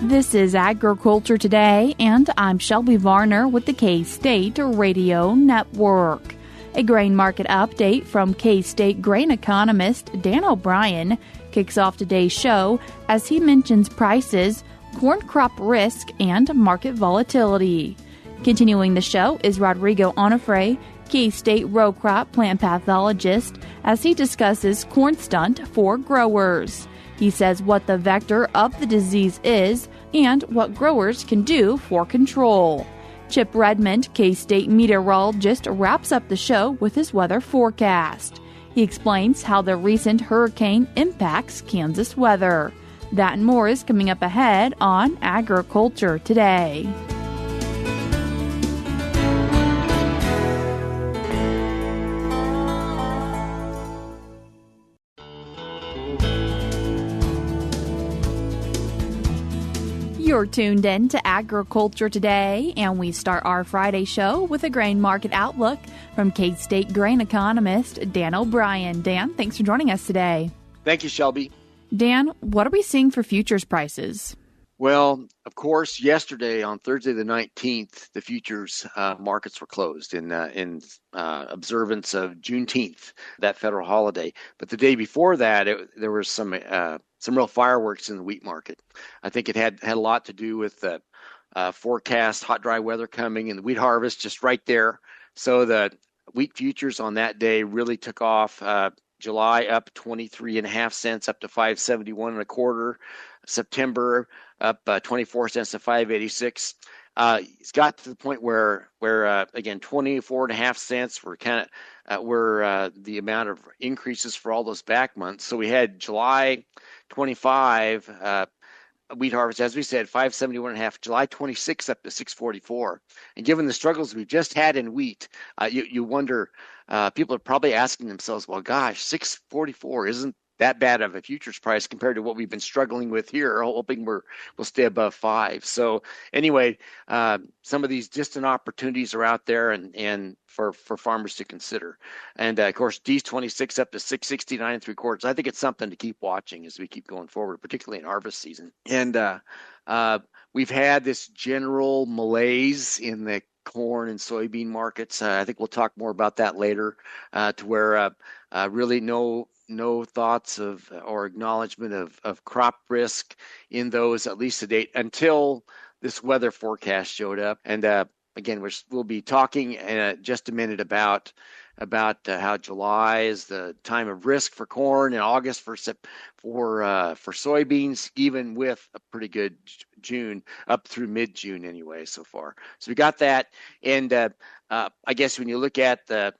This is Agriculture Today, and I'm Shelby Varner with the K-State Radio Network. A grain market update from K-State grain economist Dan O'Brien kicks off today's show as he mentions prices, corn crop risk, and market volatility. Continuing the show is Rodrigo Onofre, K-State row crop plant pathologist, as he discusses corn stunt for growers. He says what the vector of the disease is and what growers can do for control. Chip Redmond, K-State meteorologist, wraps up the show with his weather forecast. He explains how the recent hurricane impacts Kansas weather. That and more is coming up ahead on Agriculture Today. You're tuned in to Agriculture Today, and we start our Friday show with a grain market outlook from K-State grain economist Dan O'Brien. Dan, thanks for joining us today. Thank you, Shelby. Dan, what are we seeing for futures prices? Well, of course, yesterday on Thursday the 19th, the futures markets were closed in observance of Juneteenth, that federal holiday. But the day before that, there was some real fireworks in the wheat market. I think it had a lot to do with the forecast hot, dry weather coming and the wheat harvest just right there. So the wheat futures on that day really took off. July up 23.5 cents up to 571.25. September up 24 cents to 586. It's got to the point where again 24.5 cents were kind of were the amount of increases for all those back months. So we had July 25 wheat harvest, as we said, 571.5. July 26 up to 644. And given the struggles we've just had in wheat, you wonder. People are probably asking themselves, well, gosh, 644 isn't that bad of a futures price compared to what we've been struggling with here, hoping we'll stay above 5. So anyway, some of these distant opportunities are out there and for farmers to consider. And of course, D26 up to 669.75. I think it's something to keep watching as we keep going forward, particularly in harvest season. And we've had this general malaise in the corn and soybean markets. I think we'll talk more about that later, to where really no thoughts of or acknowledgement of crop risk in those, at least to date, until this weather forecast showed up. And again, we'll be talking in just a minute about how July is the time of risk for corn and August for soybeans, even with a pretty good June up through mid-June anyway so far. So we got that. And I guess when you look at the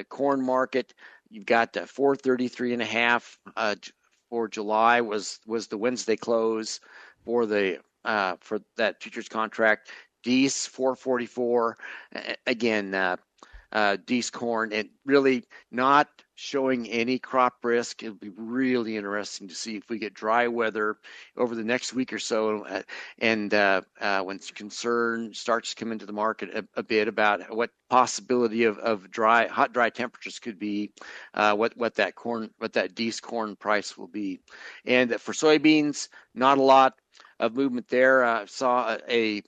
corn market, you've got 433.5 for July was the Wednesday close for that futures contract. Dees 444 again. Dees corn, and really not showing any crop risk. It'll be really interesting to see if we get dry weather over the next week or so, and when concern starts to come into the market a bit about what possibility of hot dry temperatures could be, what that Dees corn price will be. And for soybeans, not a lot of movement there. Saw a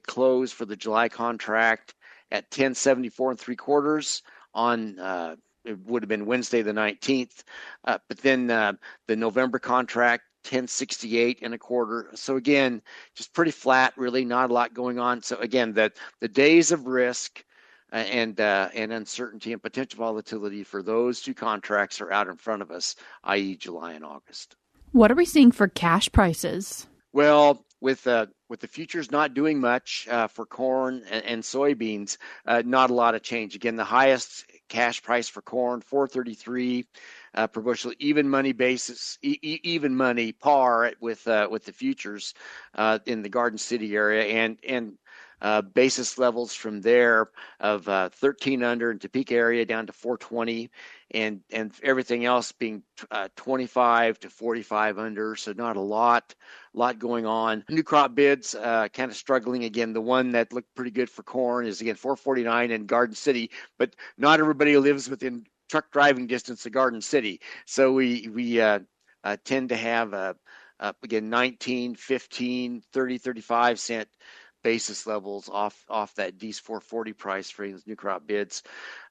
close for the July contract at 10.74.75 on it would have been Wednesday the 19th, but then the November contract 10.68.25. So again, just pretty flat, really not a lot going on. So again, the days of risk and uncertainty and potential volatility for those two contracts are out in front of us, i.e. July and August. What are we seeing for cash prices? Well, with the futures not doing much for corn and soybeans, not a lot of change. Again, the highest cash price for corn, $4.33 per bushel, even money basis, even money par with the futures in the Garden City area, and basis levels from there of 13 under in Topeka area down to 420, and everything else being 25 to 45 under. So not a lot going on. New crop bids kind of struggling again. The one that looked pretty good for corn is again 449 in Garden City, but not everybody lives within truck driving distance to Garden City. So we tend to have again 19, 15, 30, 35 cent basis levels off that D's 440 price for these new crop bids.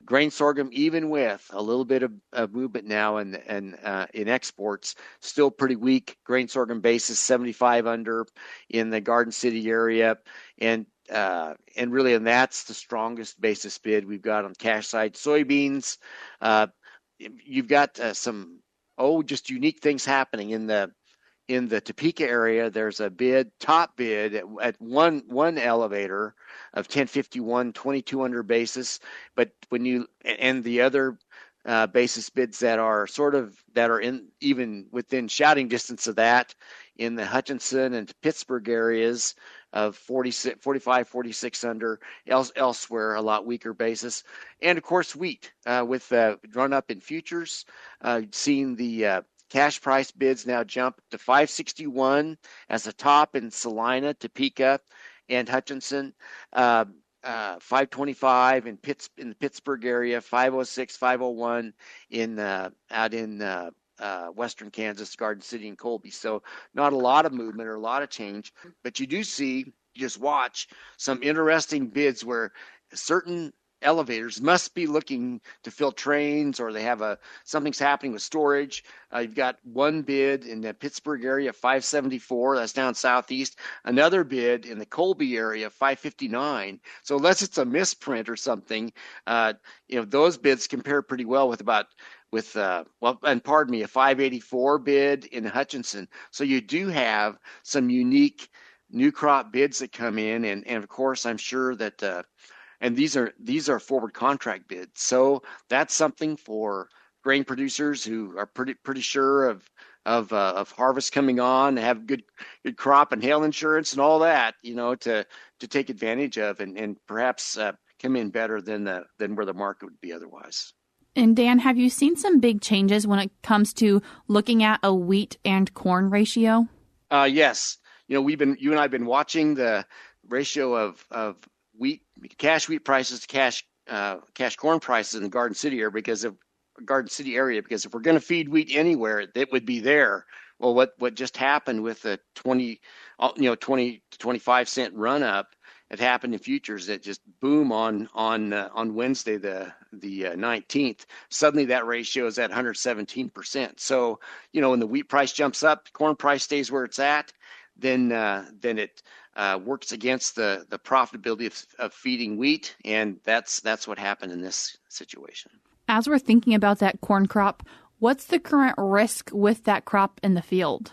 Grain sorghum, even with a little bit of movement now in exports, still pretty weak. Grain sorghum basis 75 under in the Garden City area, and really, and that's the strongest basis bid we've got on the cash side. Soybeans, you've got some just unique things happening in the Topeka area. There's a top bid at one elevator of 1051, 22 under basis, but and the other basis bids that are in even within shouting distance of that in the Hutchinson and Pittsburgh areas of 46, 45, 46 under. Elsewhere, a lot weaker basis. And of course, wheat with run up in futures. Seeing the cash price bids now jump to 561 as a top in Salina, Topeka, and Hutchinson. 525 in the Pittsburgh area, 506, 501 out in Western Kansas, Garden City, and Colby. So not a lot of movement or a lot of change, but you do see, just watch some interesting bids where certain elevators must be looking to fill trains, or they have something's happening with storage. You've got one bid in the Pittsburgh area, 574. That's down southeast. Another bid in the Colby area, 559. So unless it's a misprint or something, those bids compare pretty well with a 584 bid in Hutchinson. So you do have some unique new crop bids that come in, and of course I'm sure that and these are forward contract bids. So that's something for grain producers who are pretty sure of harvest coming on, have good crop and hail insurance and all that, to take advantage of and perhaps come in better than where the market would be otherwise. And Dan, have you seen some big changes when it comes to looking at a wheat and corn ratio? Yes. You and I have been watching the ratio of cash wheat prices to cash corn prices in the Garden City area because if we're going to feed wheat anywhere, it would be there. Well, what just happened with the 20 to 25 cent run up, it happened in futures that just boom on Wednesday the 19th. Suddenly that ratio is at 117%. So when the wheat price jumps up, the corn price stays where it's at, then it works against the profitability of feeding wheat, and that's what happened in this situation. As we're thinking about that corn crop, what's the current risk with that crop in the field?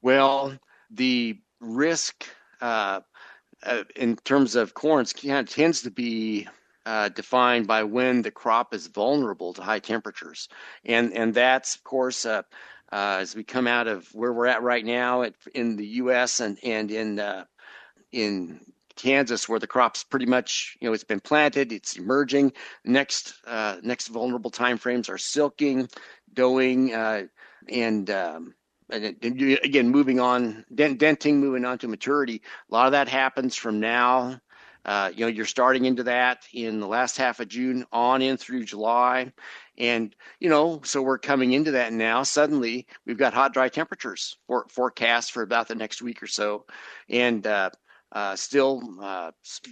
Well, the risk in terms of corn tends to be defined by when the crop is vulnerable to high temperatures, and that's of course as we come out of where we're at right now in the U.S. and in Kansas, where the crop's pretty much, it's been planted, it's emerging. Next vulnerable time frames are silking, doughing, and again, moving on, denting, moving on to maturity. A lot of that happens from now. You're starting into that in the last half of June on in through July. And, so we're coming into that now. Suddenly, we've got hot, dry temperatures forecast for about the next week or so. And still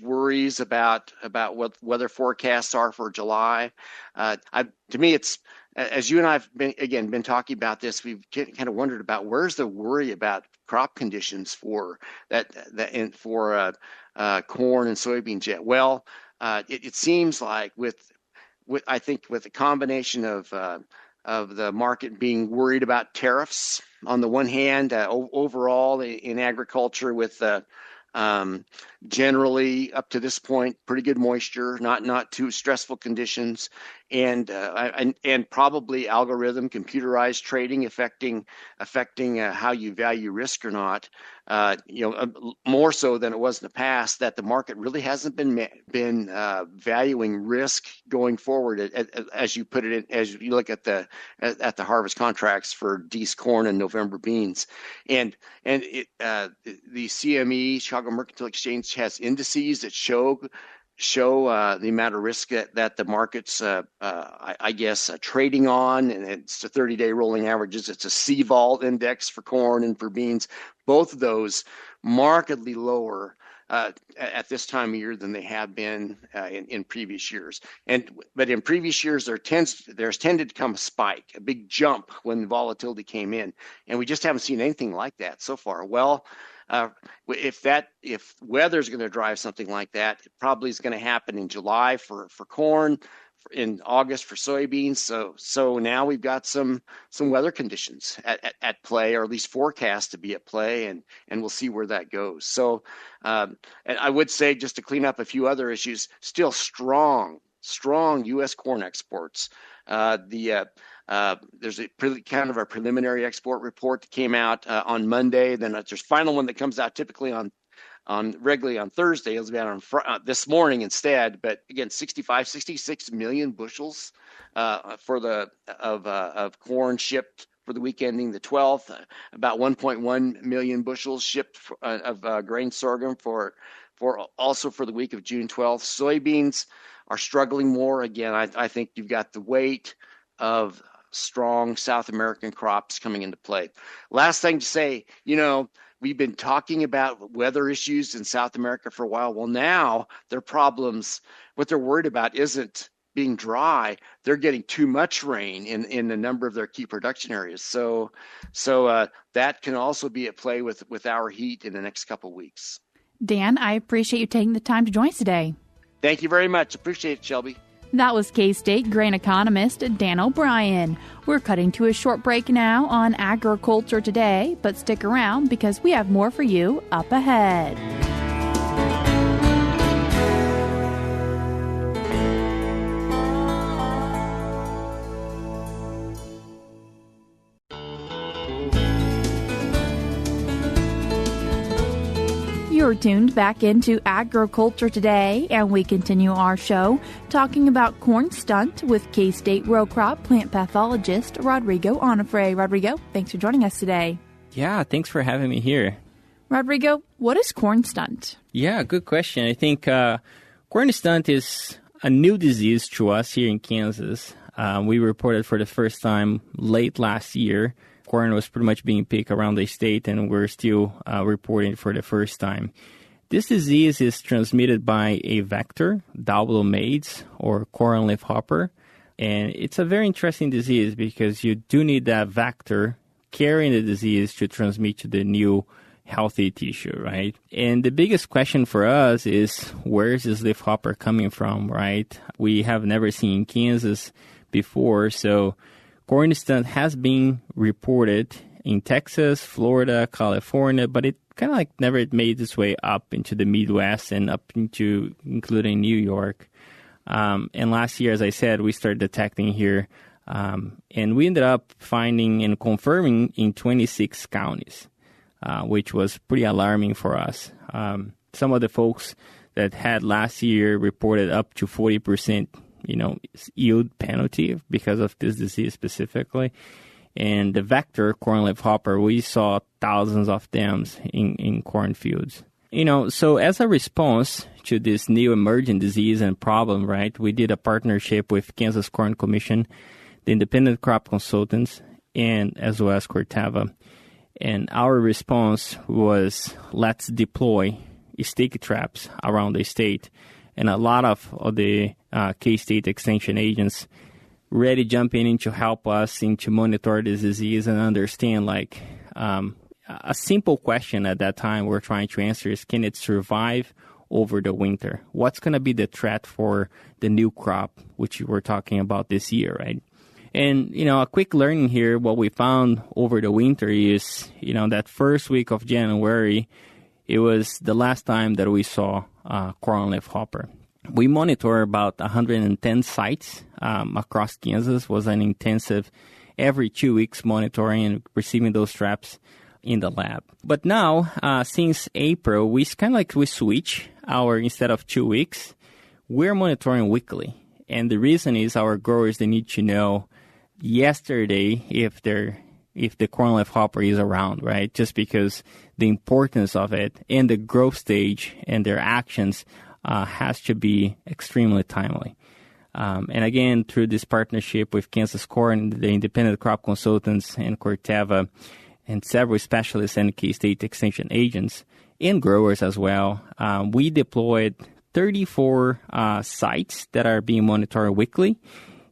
worries about what weather forecasts are for July. To me, it's, as you and I have been talking about this, we've kind of wondered about where's the worry about crop conditions for that and for corn and soybeans yet. Well, it seems like with the combination of the market being worried about tariffs on the one hand, overall in agriculture with generally up to this point pretty good moisture, not too stressful conditions, and probably computerized trading affecting how you value risk or not. More so than it was in the past, that the market really hasn't been valuing risk going forward, as you put it in, as you look at the harvest contracts for D's corn and November beans, and the CME, Chicago Mercantile Exchange, has indices that show show the amount of risk that the market's, trading on, and it's a 30-day rolling averages. It's a CVOL index for corn and for beans. Both of those markedly lower at this time of year than they have been in previous years. But in previous years, there's tended to come a spike, a big jump when volatility came in, and we just haven't seen anything like that so far. Well, if weather's going to drive something like that, it probably is going to happen in July for corn, in August for soybeans. So now we've got some weather conditions at play, or at least forecast to be at play, and we'll see where that goes. So, and I would say, just to clean up a few other issues, still strong U.S. corn exports. There's a kind of a preliminary export report that came out on Monday. Then there's a final one that comes out typically regularly on Thursday. It'll be out on this morning instead. But again, 66 million bushels of corn shipped for the week ending the 12th. About 1.1 million bushels shipped of grain sorghum for also for the week of June 12th. Soybeans are struggling more. Again, I think you've got the weight of strong South American crops coming into play. Last thing to say, we've been talking about weather issues in South America for a while. Well, now their problems, what they're worried about isn't being dry. They're getting too much rain in a number of their key production areas. So that can also be at play with our heat in the next couple of weeks. Dan, I appreciate you taking the time to join us today. Thank you very much. Appreciate it, Shelby. That was K-State grain economist Dan O'Brien. We're cutting to a short break now on Agriculture Today, but stick around because we have more for you up ahead. You're tuned back into Agriculture Today, and we continue our show talking about corn stunt with K-State row crop plant pathologist Rodrigo Onofre. Rodrigo, thanks for joining us today. Yeah, thanks for having me here. Rodrigo, what is corn stunt? Yeah, good question. I think corn stunt is a new disease to us here in Kansas. We reported for the first time late last year. Corn was pretty much being picked around the state, and we're still reporting for the first time. This disease is transmitted by a vector, double maize, or corn leafhopper. And it's a very interesting disease because you do need that vector carrying the disease to transmit to the new healthy tissue, right? And the biggest question for us is, where is this leafhopper coming from, right? We have never seen Kansas before, so corn stunt has been reported in Texas, Florida, California, but it kind of never made its way up into the Midwest and up into including New York. And last year, as I said, we started detecting here, and we ended up finding and confirming in 26 counties, which was pretty alarming for us. Some of the folks that had last year reported up to 40% yield penalty because of this disease specifically. And the vector, corn leafhopper, we saw thousands of them in cornfields. So as a response to this new emerging disease and problem, right, we did a partnership with Kansas Corn Commission, the independent crop consultants, and as well as Corteva. And our response was, let's deploy stake traps around the state. And a lot of the K-State extension agents really jumping in to help us to monitor this disease and understand, a simple question at that time we're trying to answer is, can it survive over the winter? What's going to be the threat for the new crop, which we're talking about this year, right? And, a quick learning here, what we found over the winter is, that first week of January, it was the last time that we saw corn leafhopper. We monitor about 110 sites across Kansas. Was an intensive every 2 weeks monitoring and receiving those traps in the lab. But now, since April, we switch our, instead of 2 weeks, we're monitoring weekly. And the reason is our growers, they need to know yesterday if the corn leafhopper is around, right? Just because the importance of it and the growth stage and their actions has to be extremely timely. And again, through this partnership with Kansas Corn, the independent crop consultants, and Corteva, and several specialists and K-State extension agents and growers as well, we deployed 34 sites that are being monitored weekly,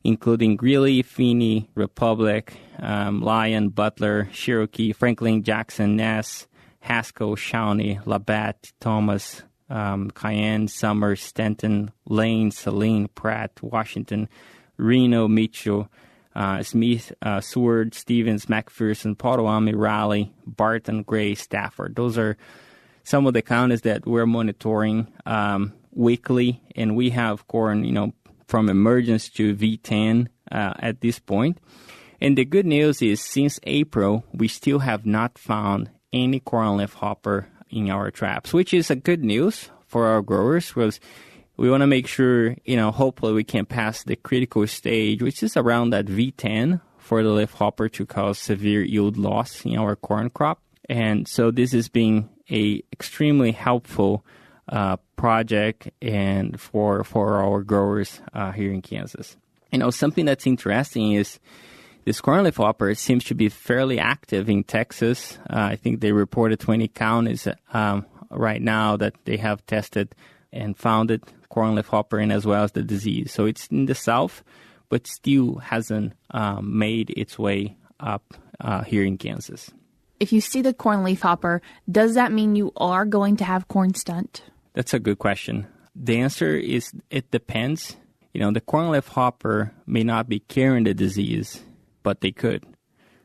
including Greeley, Feeney, Republic, Lyon, Butler, Cherokee, Franklin, Jackson, Ness, Haskell, Shawnee, Labatt, Thomas, Cayenne, Summers, Stanton, Lane, Saline, Pratt, Washington, Reno, Mitchell, Smith, Seward, Stevens, McPherson, Potawatomi, Raleigh, Barton, Gray, Stafford. Those are some of the counties that we're monitoring weekly, and we have corn, from emergence to V10 at this point. And the good news is, since April, we still have not found any corn leafhopper in our traps, which is a good news for our growers, because we want to make sure, hopefully we can pass the critical stage, which is around that V10 for the leafhopper to cause severe yield loss in our corn crop. And so this has been a extremely helpful project and for our growers here in Kansas. Something that's interesting is this corn leafhopper seems to be fairly active in Texas. I think they reported 20 counties right now that they have tested and found it, corn leafhopper, and as well as the disease. So it's in the south, but still hasn't made its way up here in Kansas. If you see the corn leafhopper, does that mean you are going to have corn stunt? That's a good question. The answer is it depends. The corn leafhopper may not be carrying the disease, but they could.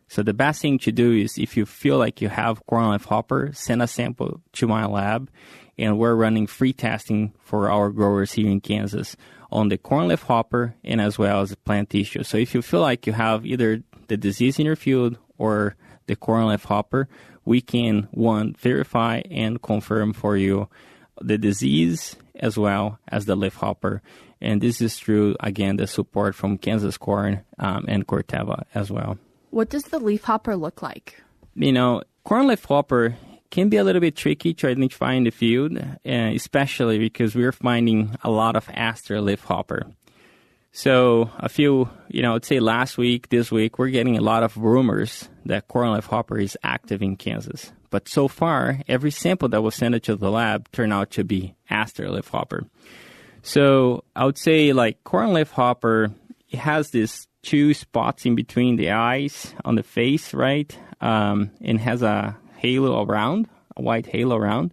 So the best thing to do is, if you feel like you have corn leafhopper, send a sample to my lab, and we're running free testing for our growers here in Kansas on the corn leafhopper and as well as the plant tissue. So if you feel like you have either the disease in your field or the corn leafhopper, we can, one, verify and confirm for you the disease as well as the leafhopper. And this is through, again, the support from Kansas Corn and Corteva as well. What does the leafhopper look like? Corn leafhopper can be a little bit tricky to identify in the field, especially because we're finding a lot of aster leafhopper. So I'd say last week, this week, we're getting a lot of rumors that corn leafhopper is active in Kansas. But so far, every sample that was sent to the lab turned out to be aster leafhopper. So I would say, corn leafhopper, it has these 2 spots in between the eyes on the face, right? And has a halo around, a white halo around.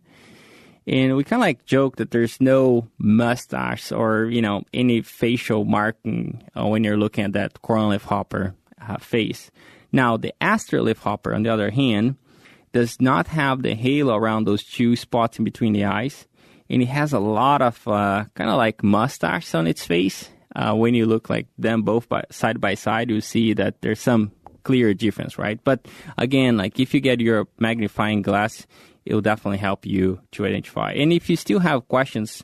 And we kind of joke that there's no mustache or, any facial marking when you're looking at that corn leafhopper face. Now, the aster leafhopper, on the other hand, does not have the halo around those 2 spots in between the eyes. And it has a lot of mustache on its face. When you look them both side by side, you see that there's some clear difference, right? But again, if you get your magnifying glass, it will definitely help you to identify. And if you still have questions,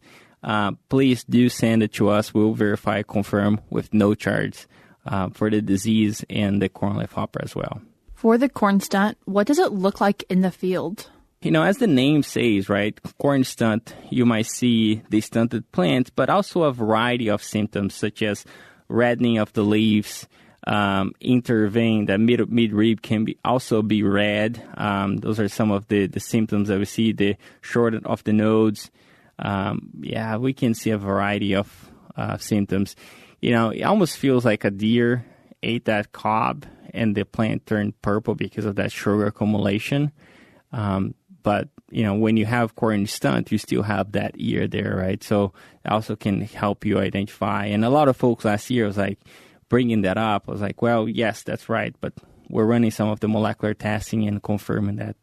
please do send it to us. We'll verify, confirm with no charge for the disease and the corn leafhopper as well. For the corn stunt, what does it look like in the field? As the name says, right, corn stunt, you might see the stunted plant, but also a variety of symptoms such as reddening of the leaves, intervene, that midrib can also be red. Those are some of the symptoms that we see, the shortening of the nodes. We can see a variety of symptoms. It almost feels like a deer ate that cob and the plant turned purple because of that sugar accumulation. But, when you have corn stunt, you still have that ear there, right? So it also can help you identify. And a lot of folks last year was bringing that up. I was well, yes, that's right. But we're running some of the molecular testing and confirming that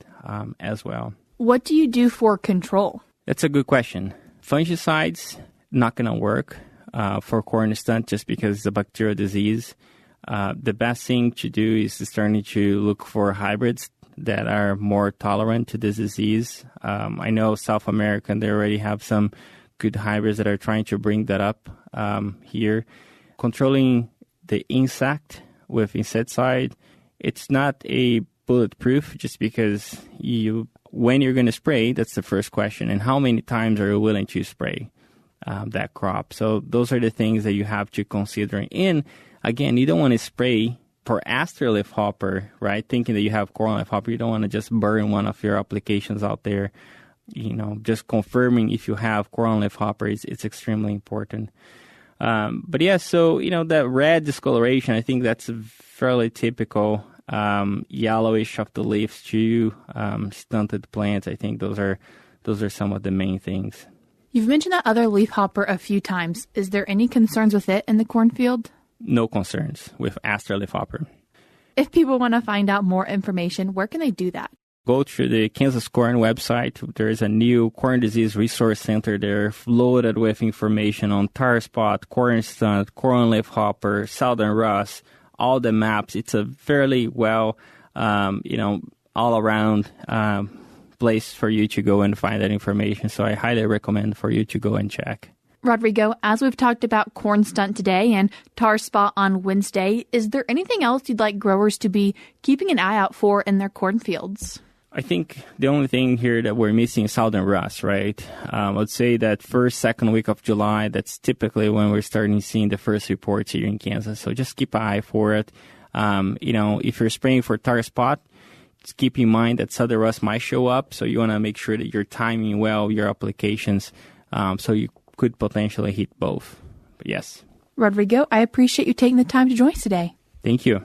as well. What do you do for control? That's a good question. Fungicides, not going to work for corn stunt just because it's a bacterial disease. The best thing to do is starting to look for hybrids that are more tolerant to this disease. I know South America, they already have some good hybrids that are trying to bring that up here. Controlling the insect with insecticide, it's not a bulletproof just because when you're going to spray, that's the first question. And how many times are you willing to spray? that crop. So those are the things that you have to consider. And again, you don't want to spray for aster leafhopper, right? Thinking that you have corn leafhopper, you don't want to just burn one of your applications out there. Just confirming if you have corn leafhopper it's extremely important. But yeah, so, that red discoloration, I think that's fairly typical. Yellowish of the leaves too, stunted plants. I think those are some of the main things. You've mentioned that other leafhopper a few times. Is there any concerns with it in the cornfield? No concerns with aster leafhopper. If people want to find out more information, where can they do that? Go to the Kansas Corn website. There is a new corn disease resource center there, loaded with information on tar spot, corn stunt, corn leafhopper, southern rust, all the maps. It's a fairly well, all around place for you to go and find that information. So I highly recommend for you to go and check. Rodrigo, as we've talked about corn stunt today and tar spot on Wednesday, is there anything else you'd like growers to be keeping an eye out for in their cornfields? I think the only thing here that we're missing is southern rust, right? I would say that second week of July, that's typically when we're starting seeing the first reports here in Kansas. So just keep an eye for it. If you're spraying for tar spot, just keep in mind that southern rust might show up. So you want to make sure that you're timing well your applications so you could potentially hit both. But yes. Rodrigo, I appreciate you taking the time to join us today. Thank you.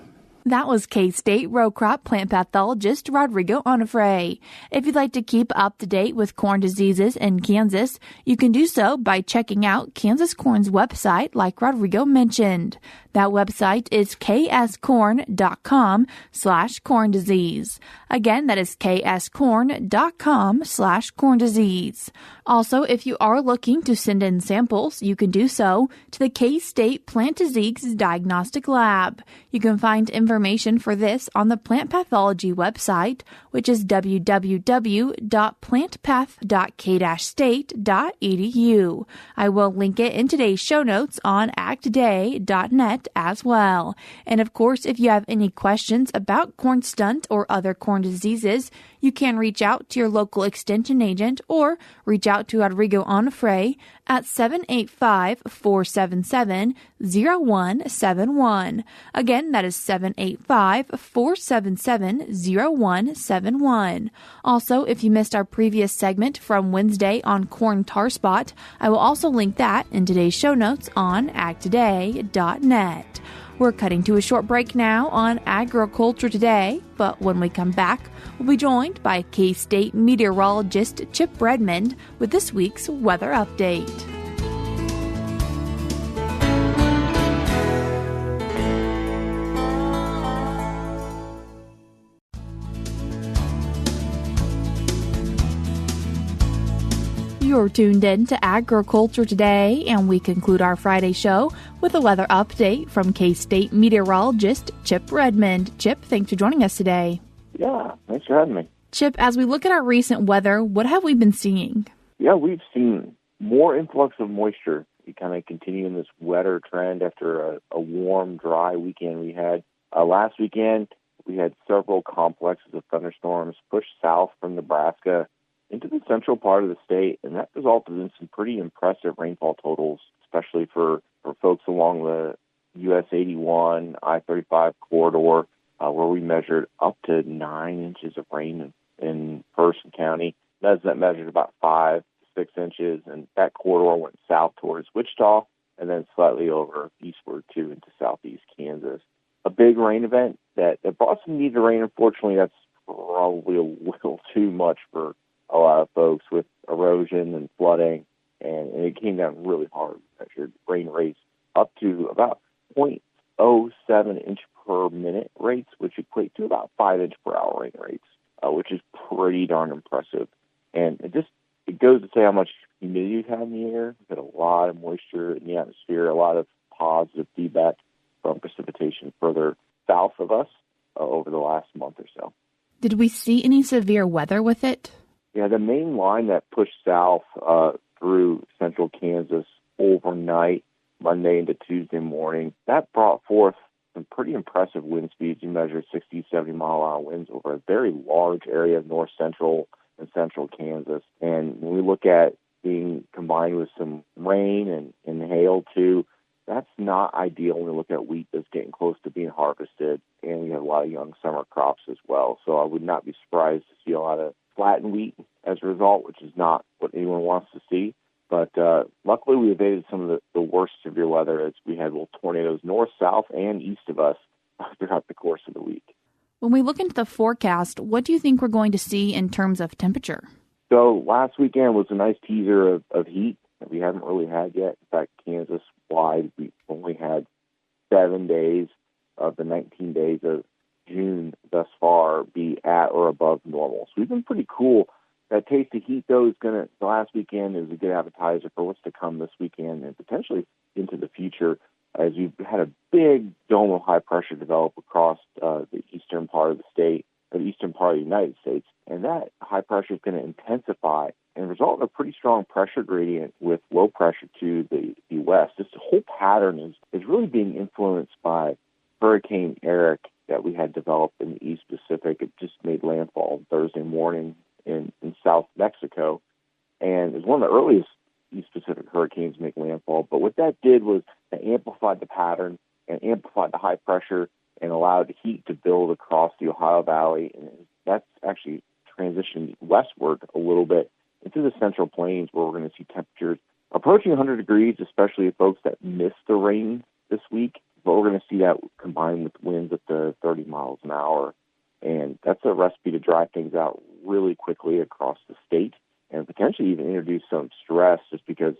That was K-State row crop plant pathologist Rodrigo Onofre. If you'd like to keep up to date with corn diseases in Kansas, you can do so by checking out Kansas Corn's website like Rodrigo mentioned. That website is kscorn.com/corn disease. Again, that is kscorn.com/corn disease. Also, if you are looking to send in samples, you can do so to the K-State Plant Disease Diagnostic Lab. You can find information for this on the plant pathology website, which is www.plantpath.k-state.edu. I will link it in today's show notes on agtoday.net as well. And of course, if you have any questions about corn stunt or other corn diseases, you can reach out to your local extension agent or reach out to Rodrigo Onofre at 785-477-0171. Again, that is 785-477-0171. Also, if you missed our previous segment from Wednesday on corn tar spot, I will also link that in today's show notes on agtoday.net. We're cutting to a short break now on Agriculture Today, but when we come back, we'll be joined by K-State meteorologist Chip Redmond with this week's weather update. You're tuned in to Agriculture Today, and we conclude our Friday show with a weather update from K-State meteorologist Chip Redmond. Chip, thanks for joining us today. Yeah, thanks for having me. Chip, as we look at our recent weather, what have we been seeing? Yeah, we've seen more influx of moisture. We kind of continue in this wetter trend after a warm, dry weekend we had. Last weekend, we had several complexes of thunderstorms push south from Nebraska into the central part of the state, and that resulted in some pretty impressive rainfall totals, especially for folks along the US 81, I-35 corridor, where we measured up to 9 inches of rain in Person County. That measured about 5 to 6 inches, and that corridor went south towards Wichita and then slightly over eastward too into southeast Kansas. A big rain event that brought some needed rain. Unfortunately, that's probably a little too much for a lot of folks with erosion and flooding, and it came down really hard. Measured rain rates up to about 0.07 inch per minute rates, which equate to about 5 inch per hour rain rates, which is pretty darn impressive. And it goes to say how much humidity we've had in the air. We've had a lot of moisture in the atmosphere, a lot of positive feedback from precipitation further south of us over the last month or so. Did we see any severe weather with it? Yeah, the main line that pushed south through central Kansas overnight, Monday into Tuesday morning, that brought forth some pretty impressive wind speeds. You measure 60, 70-mile-an-hour winds over a very large area of north central and central Kansas. And when we look at being combined with some rain and hail too. That's not ideal when we look at wheat that's getting close to being harvested, and we have a lot of young summer crops as well. So I would not be surprised to see a lot of flattened wheat as a result, which is not what anyone wants to see. But luckily, we evaded some of the worst severe weather as we had little tornadoes north, south, and east of us throughout the course of the week. When we look into the forecast, what do you think we're going to see in terms of temperature? So last weekend was a nice teaser of heat that we haven't really had yet. In fact, Kansas-wide, we only had 7 days of the 19 days of June thus far be at or above normal. So we've been pretty cool. That taste of heat, though, the last weekend is a good appetizer for what's to come this weekend and potentially into the future, as we've had a big dome of high pressure develop across the eastern part of the state, or the eastern part of the United States. And that high pressure is going to intensify and result in a pretty strong pressure gradient with low pressure to the west. This whole pattern is really being influenced by Hurricane Eric that we had developed in the East Pacific. It just made landfall Thursday morning in South Mexico, and it was one of the earliest East Pacific hurricanes to make landfall. But what that did was it amplified the pattern and amplified the high pressure and allowed the heat to build across the Ohio Valley. And that's actually transitioned westward a little bit into the Central Plains, where we're going to see temperatures approaching 100 degrees, especially folks that missed the rain this week. But we're going to see that combined with winds up to 30 miles an hour. And that's a recipe to dry things out really quickly across the state and potentially even introduce some stress, just because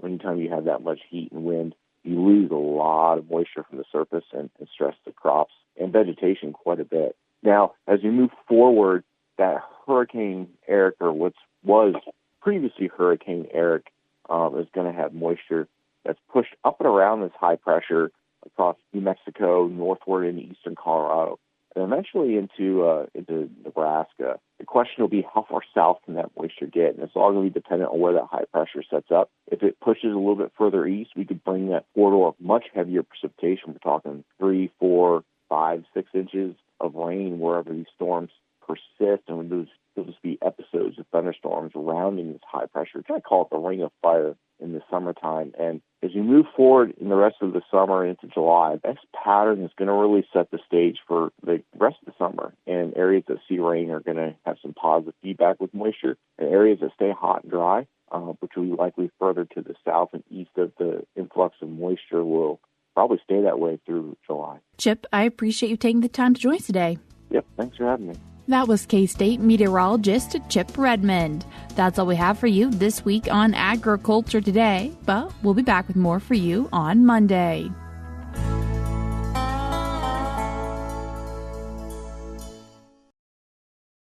anytime you have that much heat and wind, you lose a lot of moisture from the surface and stress the crops and vegetation quite a bit. Now, as we move forward, that Hurricane Eric, or what was previously Hurricane Eric, is going to have moisture that's pushed up and around this high pressure across New Mexico, northward into eastern Colorado, and eventually into Nebraska. The question will be, how far south can that moisture get? And it's all going to be dependent on where that high pressure sets up. If it pushes a little bit further east, we could bring that corridor of much heavier precipitation. We're talking 3, 4, 5, 6 inches of rain wherever these storms persist, and those will just be episodes of thunderstorms surrounding this high pressure. We kind of call it the ring of fire in the summertime. And as you move forward in the rest of the summer into July, this pattern is going to really set the stage for the rest of the summer. And areas that see rain are going to have some positive feedback with moisture. And areas that stay hot and dry, which will be likely further to the south and east of the influx of moisture, will probably stay that way through July. Chip, I appreciate you taking the time to join us today. Yep, thanks for having me. That was K-State meteorologist Chip Redmond. That's all we have for you this week on Agriculture Today, but we'll be back with more for you on Monday.